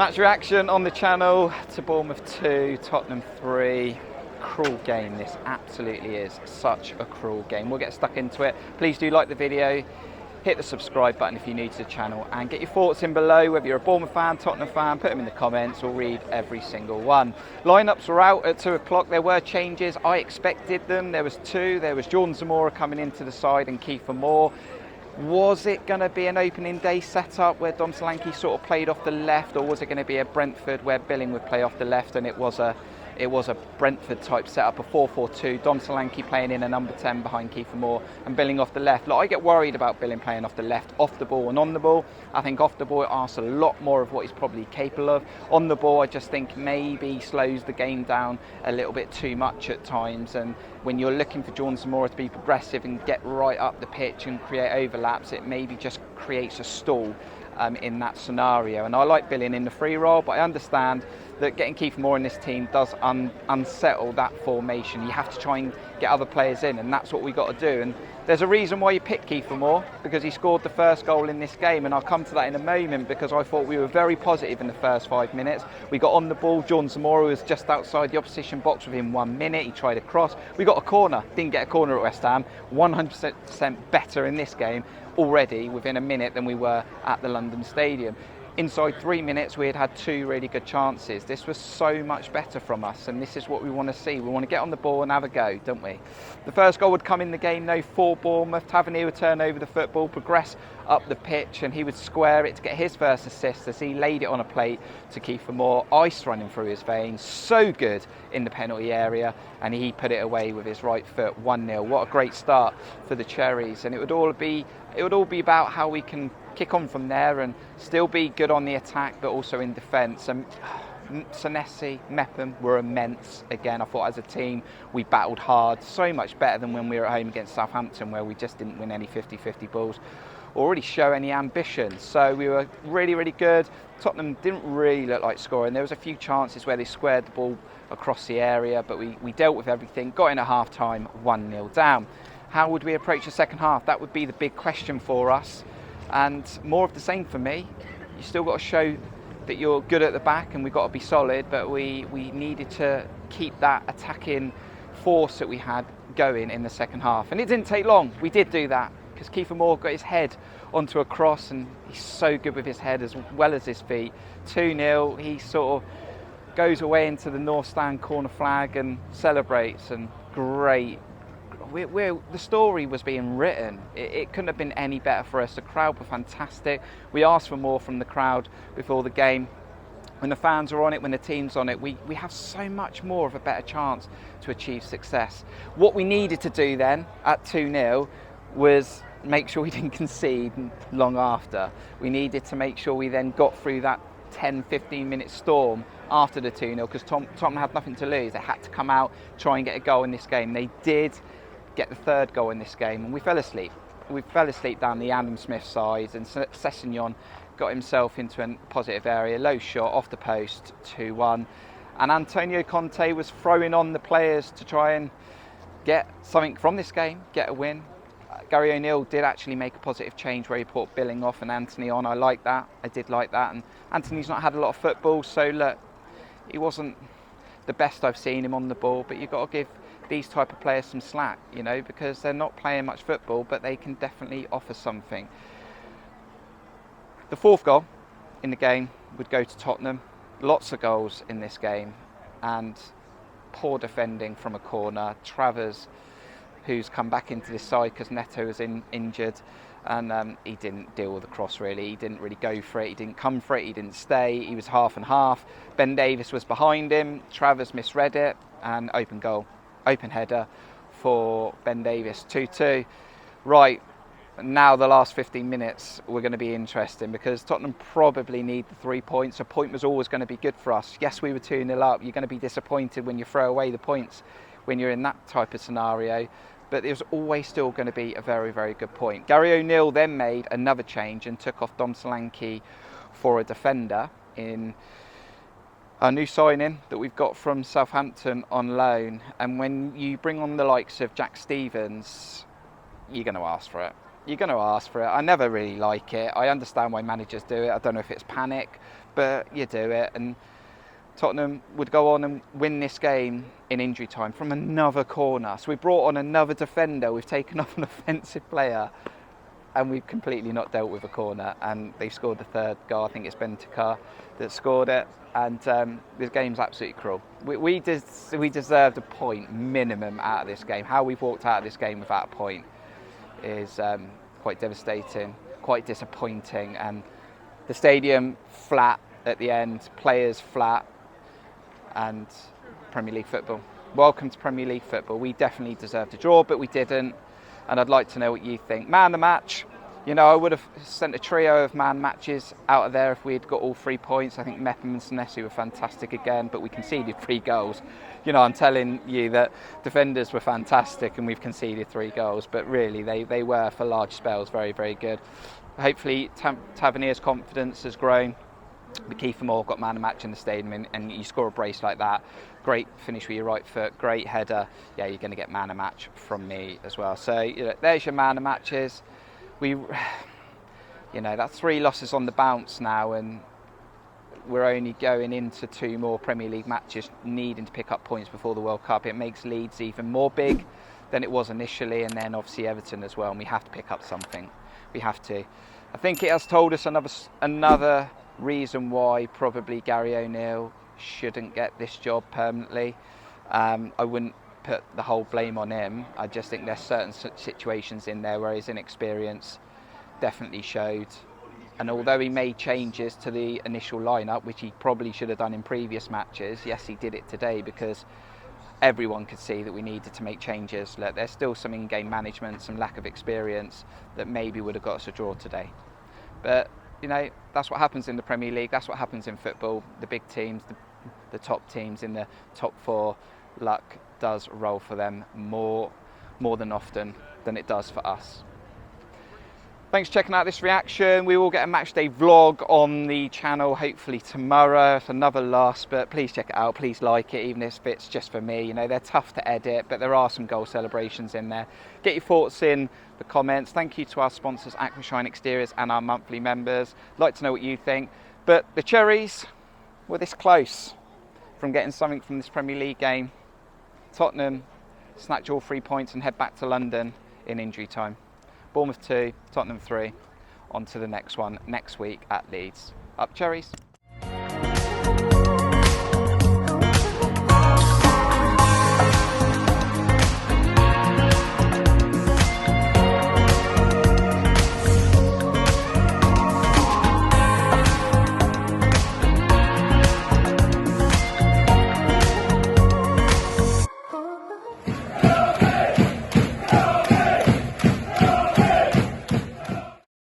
Match reaction on the channel to Bournemouth 2, Tottenham 3. Cruel game, this absolutely is such a cruel game. We'll get stuck into it. Please do like the video, hit the subscribe button if you're new to the channel, and get your thoughts in below, whether you're a Bournemouth fan, Tottenham fan, put them in the comments. We'll read every single one. Lineups were out at 2 o'clock. There were changes. I expected them. There was two. There was Jon Spark coming into the side and Kiefer. Was it going to be an opening day setup where Dom Solanke sort of played off the left, or was it going to be a Brentford where Billing would play off the left? And it was a Brentford type setup, a 4-4-2. Dom Solanke playing in a number 10 behind Kiefer and Billing off the left. Like, I get worried about Billing playing off the left, off the ball and on the ball. I think off the ball it asks a lot more of what he's probably capable of. On the ball, I just think maybe slows the game down a little bit too much at times. And when you're looking for Jon Spark to be progressive and get right up the pitch and create overlaps, it maybe just creates a stall in that scenario. And I like Billing in the free role, but I understand that getting Kiefer in this team does unsettle that formation. You have to try and get other players in, and that's what we got to do. And there's a reason why you picked Kiefer, because he scored the first goal in this game, and I'll come to that in a moment, because I thought we were very positive in the first 5 minutes. We got on the ball. Jon Spark was just outside the opposition box within 1 minute. He tried a cross. We got a corner. Didn't get a corner at West Ham. 100% better in this game already within a minute than we were at the London Stadium. Inside 3 minutes, we had 2 really good chances. This was so much better from us, and this is what we want to see. We want to get on the ball and have a go, don't we? The first goal would come in the game, though, for Bournemouth. Tavernier would turn over the football, progress up the pitch, and he would square it to get his first assist as he laid it on a plate to Kiefer. Ice running through his veins, so good in the penalty area, and he put it away with his right foot. 1-0. What a great start for the Cherries, and it would all be about how we can kick on from there and still be good on the attack, but also in defence. And Senesi, Mepham were immense again. I thought as a team we battled hard, so much better than when we were at home against Southampton, where we just didn't win any 50-50 balls or really show any ambition. So we were really, really good. Tottenham didn't really look like scoring. There was a few chances where they squared the ball across the area, but we dealt with everything, got in at half-time, 1-0 down. How would we approach the second half? That would be the big question for us. And more of the same for me. You still got to show that you're good at the back, and we've got to be solid, but we needed to keep that attacking force that we had going in the second half. And it didn't take long. We did do that, because Kiefer got his head onto a cross, and he's so good with his head as well as his feet. 2-0, he sort of goes away into the North Stand corner flag and celebrates, and great. The story was being written. It couldn't have been any better for us. The crowd were fantastic. We asked for more from the crowd before the game. When the fans are on it, when the team's on it, we have so much more of a better chance to achieve success. What we needed to do then at 2-0 was make sure we didn't concede long after. We needed to make sure we then got through that 10-15 minute storm after the 2-0, because Tottenham had nothing to lose. They had to come out, try and get a goal in this game. They did get the third goal in this game, and we fell asleep. We fell asleep down the Adam Smith side, and Sessegnon got himself into a positive area, low shot off the post, 2-1. And Antonio Conte was throwing on the players to try and get something from this game, get a win. Gary O'Neill did actually make a positive change where he put Billing off and Anthony on. I like that. I did like that. And Anthony's not had a lot of football, so look, he wasn't the best I've seen him on the ball, but you've got to give these type of players some slack, you know, because they're not playing much football, but they can definitely offer something. The fourth goal in the game would go to Tottenham. Lots of goals in this game, and poor defending from a corner. Travers, who's come back into this side because Neto was injured, and he didn't deal with the cross really. He didn't really go for it. He didn't come for it. He didn't stay. He was half and half. Ben Davies was behind him. Travers misread it, and open goal. Open header for Ben Davies, 2-2. Right, now the last 15 minutes were going to be interesting, because Tottenham probably need the 3 points. A point was always going to be good for us. Yes, we were 2-0 up. You're going to be disappointed when you throw away the points when you're in that type of scenario, but there's always still going to be a very, very good point. Gary O'Neill then made another change and took off Dom Solanke for a defender in a new signing that we've got from Southampton on loan. And when you bring on the likes of Jack Stevens, you're going to ask for it. You're going to ask for it. I never really like it. I understand why managers do it. I don't know if it's panic, but you do it. And Tottenham would go on and win this game in injury time from another corner. So we brought on another defender, we've taken off an offensive player, and we've completely not dealt with a corner. And they've scored the third goal. I think it's Bentica that scored it. And this game's absolutely cruel. We deserved a point minimum out of this game. How we've walked out of this game without a point is quite devastating, quite disappointing. And the stadium flat at the end, players flat, and Premier League football. Welcome to Premier League football. We definitely deserved a draw, but we didn't. And I'd like to know what you think. Man of the match. You know, I would have sent a trio of man matches out of there if we had got all 3 points. I think Mepham and Senesi were fantastic again, but we conceded 3 goals. You know, I'm telling you that defenders were fantastic and we've conceded 3 goals, but really they were, for large spells, very, very good. Hopefully Tavernier's confidence has grown. But Kiefer Moore got man of match in the stadium, and you score a brace like that, great finish with your right foot, great header, yeah, you're going to get man of match from me as well. So, you know, there's your man of matches. You know, that's 3 losses on the bounce now, and we're only going into 2 more Premier League matches needing to pick up points before the World Cup. It makes Leeds even more big than it was initially, and then obviously Everton as well, and we have to pick up something. We have to. I think it has told us another reason why probably Gary O'Neill shouldn't get this job permanently. I wouldn't put the whole blame on him. I just think there's certain situations in there where his inexperience definitely showed. And although he made changes to the initial lineup, which he probably should have done in previous matches, yes, he did it today because everyone could see that we needed to make changes. Look, there's still some in-game management, some lack of experience that maybe would have got us a draw today. But you know, that's what happens in the Premier League, that's what happens in football. The big teams, the top teams in the top 4, luck does roll for them more than often than it does for us. Thanks for checking out this reaction. We will get a matchday vlog on the channel hopefully tomorrow. It's another loss, but please check it out. Please like it, even if it's just for me. You know, they're tough to edit, but there are some goal celebrations in there. Get your thoughts in the comments. Thank you to our sponsors, Aquashine Exteriors, and our monthly members. I'd like to know what you think. But the Cherries were this close from getting something from this Premier League game. Tottenham snatch all 3 points and head back to London in injury time. Bournemouth 2, Tottenham 3. On to the next one next week at Leeds. Up Cherries.